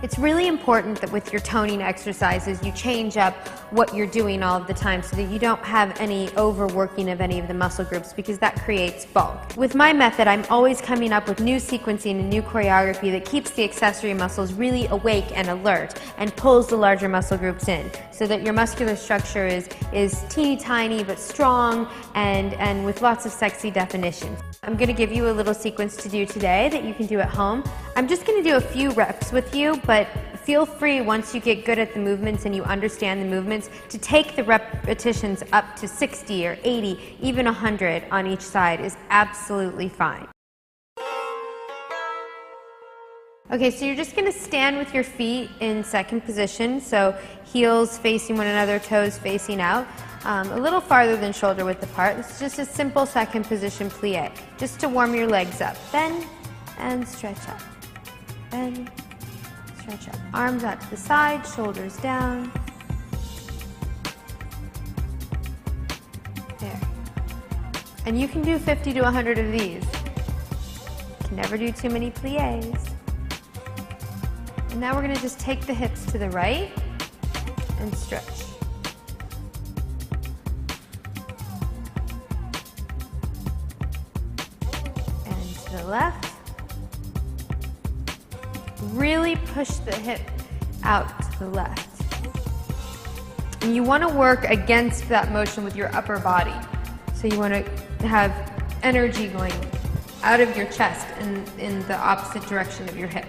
It's really important that with your toning exercises, you change up what you're doing all of the time so that you don't have any overworking of any of the muscle groups, because that creates bulk. With my method, I'm always coming up with new sequencing and new choreography that keeps the accessory muscles really awake and alert and pulls the larger muscle groups in so that your muscular structure is teeny tiny but strong and with lots of sexy definition. I'm going to give you a little sequence to do today that you can do at home. I'm just going to do a few reps with you, but feel free once you get good at the movements and you understand the movements to take the repetitions up to 60 or 80, even 100 on each side is absolutely fine. Okay, so you're just going to stand with your feet in second position, so heels facing one another, toes facing out, a little farther than shoulder width apart. This is just a simple second position plie, just to warm your legs up. Bend and stretch up. Bend, stretch up. Arms out to the side, shoulders down. There. And you can do 50 to 100 of these. You can never do too many plies. And now we're going to just take the hips to the right and stretch. And to the left. Really push the hip out to the left. And you want to work against that motion with your upper body. So you want to have energy going out of your chest and in the opposite direction of your hip.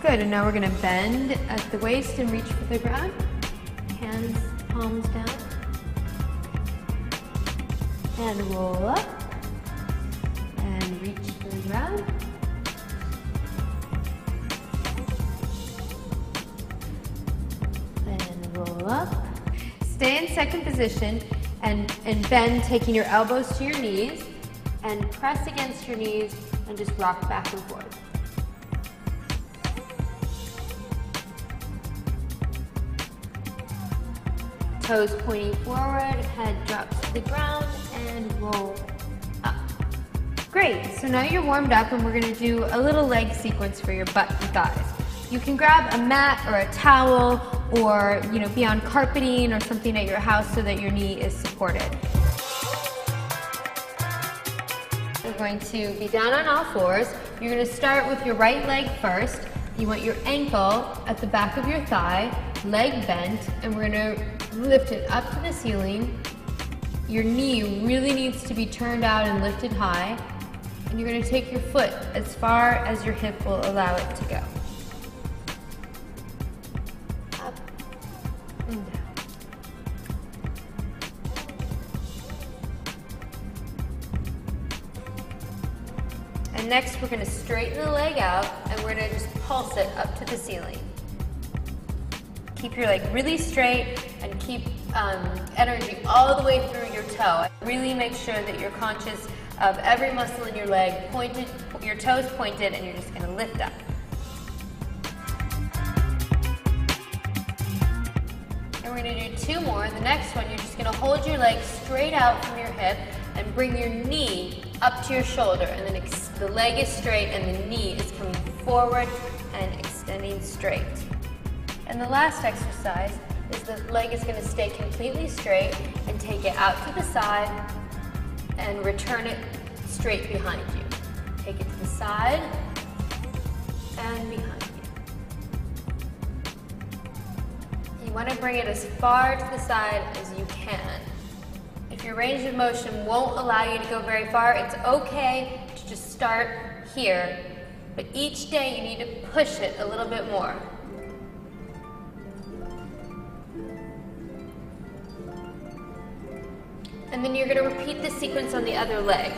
Good, and now we're going to bend at the waist and reach for the ground. Hands, palms down. And roll up. And reach for the ground. And roll up. Stay in second position and bend, taking your elbows to your knees. And press against your knees and just rock back and forth. Toes pointing forward, head drops to the ground, and roll up. Great, so now you're warmed up and we're gonna do a little leg sequence for your butt and thighs. You can grab a mat or a towel or be on carpeting or something at your house so that your knee is supported. You're going to be down on all fours. You're gonna start with your right leg first. You want your ankle at the back of your thigh, leg bent, and we're gonna lift it up to the ceiling. Your knee really needs to be turned out and lifted high. And you're going to take your foot as far as your hip will allow it to go. Up and down. And next we're going to straighten the leg out and we're going to just pulse it up to the ceiling. Keep your leg really straight and keep energy all the way through your toe. Really make sure that you're conscious of every muscle in your leg pointed, your toes pointed, and you're just going to lift up. And we're going to do two more. The next one, you're just going to hold your leg straight out from your hip and bring your knee up to your shoulder. And then the leg is straight and the knee is coming forward and extending straight. And the last exercise is the leg is going to stay completely straight and take it out to the side and return it straight behind you. Take it to the side and behind you. You want to bring it as far to the side as you can. If your range of motion won't allow you to go very far, it's okay to just start here. But each day you need to push it a little bit more. And then you're going to repeat this sequence on the other leg.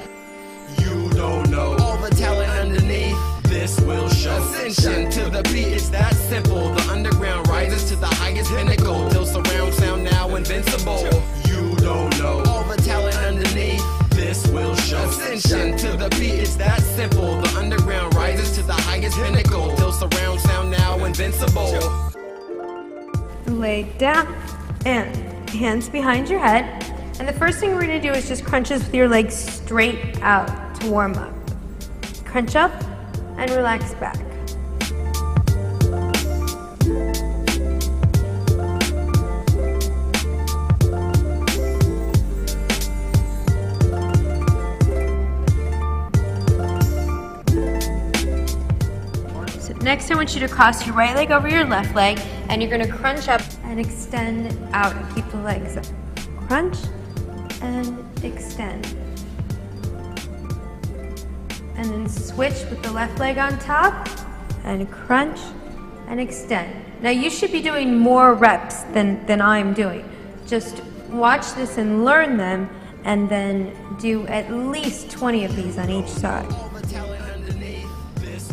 You don't know all the talent underneath. This will show. Ascension to the beat, it's that simple. The underground rises to the highest pinnacle. Till surround sound now invincible. You don't know all the talent underneath. This will show. Ascension to the beat, it's that simple. The underground rises to the highest pinnacle. Till surround sound now invincible. Lay down and hands behind your head. And the first thing we're going to do is just crunches with your legs straight out to warm up. crunch up and relax back. So next I want you to cross your right leg over your left leg, and you're going to crunch up and extend out and keep the legs up. Crunch and extend. And then switch with the left leg on top and crunch and extend. Now you should be doing more reps than I'm doing. Just watch this and learn them, and then do at least 20 of these on each side.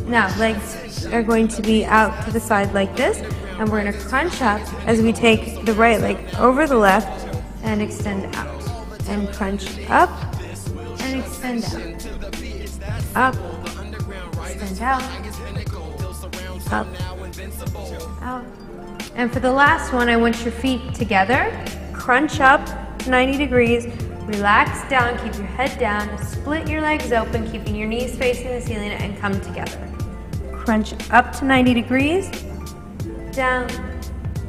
Now legs are going to be out to the side like this, and we're going to crunch up as we take the right leg over the left and extend out. And crunch up and extend out. Up, extend out, up, out. And for the last one, I want your feet together. Crunch up 90 degrees, relax down, keep your head down, split your legs open, keeping your knees facing the ceiling, and come together. Crunch up to 90 degrees, down,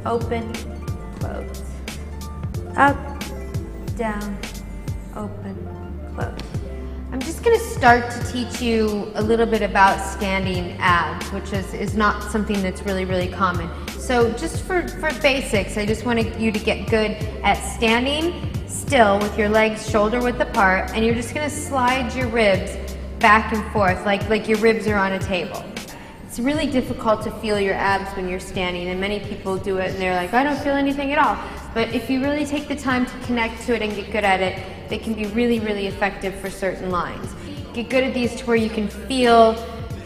open, close. Up, down, open, close. I'm just going to start to teach you a little bit about standing abs, which is not something that's really common. So just for basics, I just want you to get good at standing still with your legs shoulder width apart, and you're just going to slide your ribs back and forth like your ribs are on a table. It's really difficult to feel your abs when you're standing, and many people do it and they're like, I don't feel anything at all. But if you really take the time to connect to it and get good at it, they can be really effective for certain lines. Get good at these to where you can feel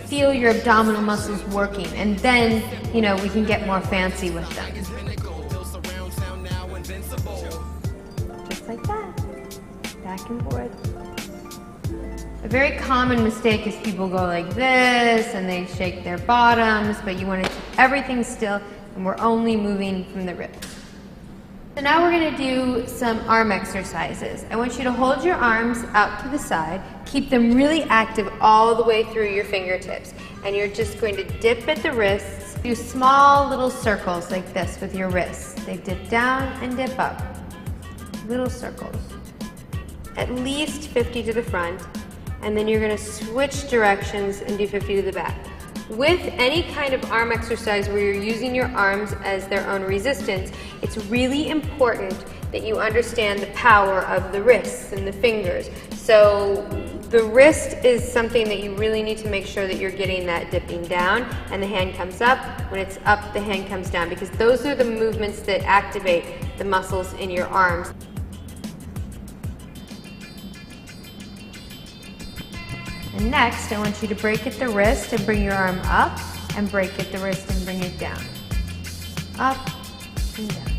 your abdominal muscles working, and then, you know, we can get more fancy with them. Just like that, back and forth. A very common mistake is people go like this and they shake their bottoms, but you want to keep everything still, and we're only moving from the ribs. So now we're going to do some arm exercises. I want you to hold your arms out to the side, keep them really active all the way through your fingertips, and you're just going to dip at the wrists. Do small little circles like this with your wrists. They dip down and dip up. Little circles. At least 50 to the front, and then you're going to switch directions and do 50 to the back. With any kind of arm exercise where you're using your arms as their own resistance, it's really important that you understand the power of the wrists and the fingers. So the wrist is something that you really need to make sure that you're getting that dipping down, and the hand comes up. When it's up, the hand comes down, because those are the movements that activate the muscles in your arms. And next, I want you to break at the wrist and bring your arm up, and break at the wrist and bring it down. Up and down.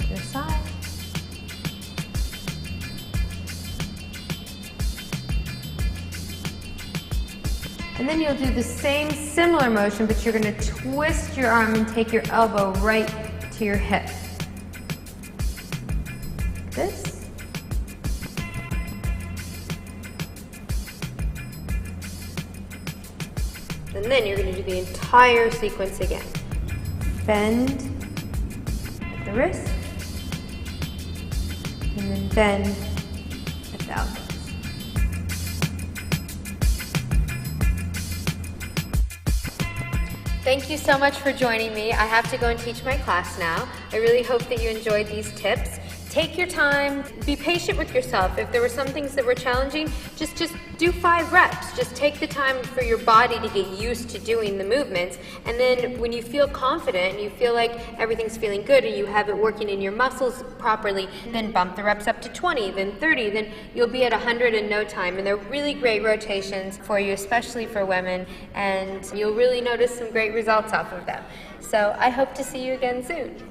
Other side. And then you'll do the same similar motion, but you're going to twist your arm and take your elbow right to your hip. This. And then you're going to do the entire sequence again. Bend at the wrist, and then bend at the elbows. Thank you so much for joining me. I have to go and teach my class now. I really hope that you enjoyed these tips. Take your time, be patient with yourself. If there were some things that were challenging, just do 5 reps. Just take the time for your body to get used to doing the movements. And then when you feel confident, you feel like everything's feeling good and you have it working in your muscles properly, then bump the reps up to 20, then 30, then you'll be at 100 in no time. And they're really great rotations for you, especially for women, and you'll really notice some great results off of them. So I hope to see you again soon.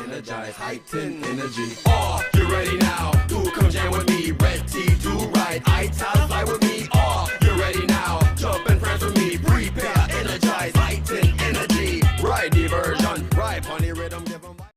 Energize, heighten energy. Oh, you ready now? Do come jam with me. Red tea, do right. Italics, fly with me. Oh, you ready now? Jump and prance with me. Prepare, energize, heighten energy. Right diversion, right, funny rhythm.